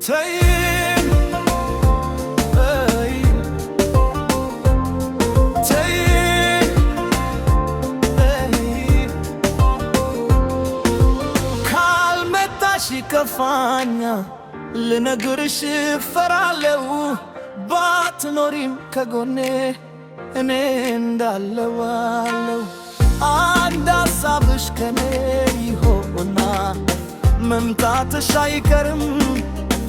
ተይ ካልመጣሽ ከፋኛ ልነግርሽ ፈራለው ባትኖሪም ከጎኔ እኔ እንዳለዋለው አንድ ሀሳብሽ ከኔ ይሆንና መምጣትሽ አይቀርም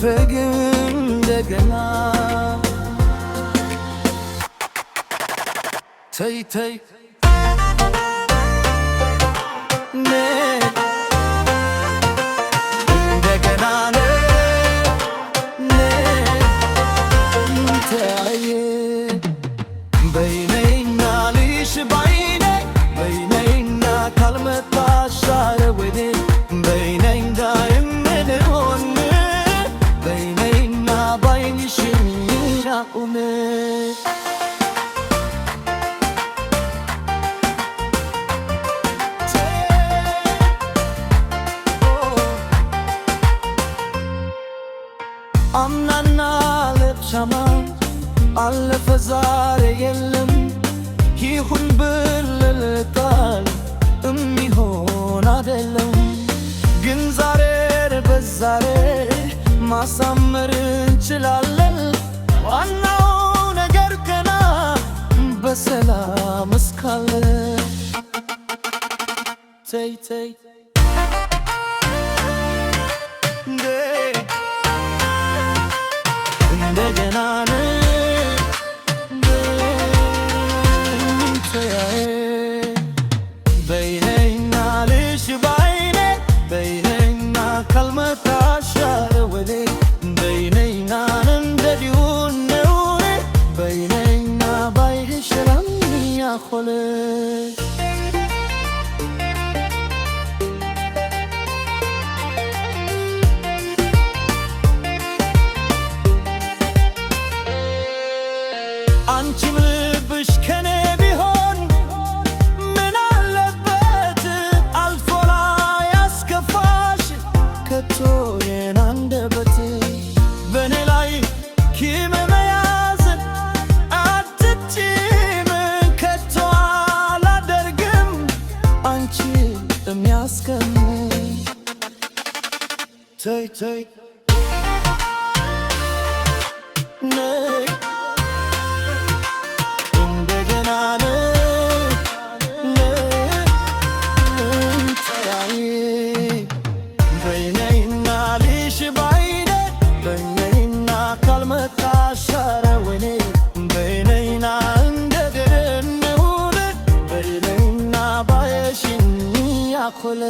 ፍግም እንደገና ተይ ተይ በይነይና ልሽ ባይኔ በይነይና ካልመጣሽ ወዴ በይነይና የምንሆን በይነይና ባይንሽ ሚራኡን አምናና ለብሻማ አለፈ ዛሬ የለም ይሁን ብልልጣል እሚሆን አይደለም ግን ዛሬ በዛሬ ማሳመር እንችላለን ዋናው ነገር ገና በሰላም እስካለ ተይ ተይ እንደገና በይነይና ልሽ ባይኔ በይነይና ካልመጣሽ ወዴ በይነይና እንደዲሁን ነው በይነይና ባይሽ ራምያኾለ አንቺም ልብሽ ከኔ ቢሆን ምን አለበት አልፎ ላይ ያስከፋሽ ከቶ የኔ አንደበት በኔ ላይ ቂም መያዝ አትችይም ከቶ አላደርግም አንቺ የሚያስቀምም ተይ ተይ ነይ በይነይና ልሽ ባይኔ በይነይና ካልመጣሽ ወኔ በይነይና እንደገነውን በይነይና ባየሽኝ ያኮለ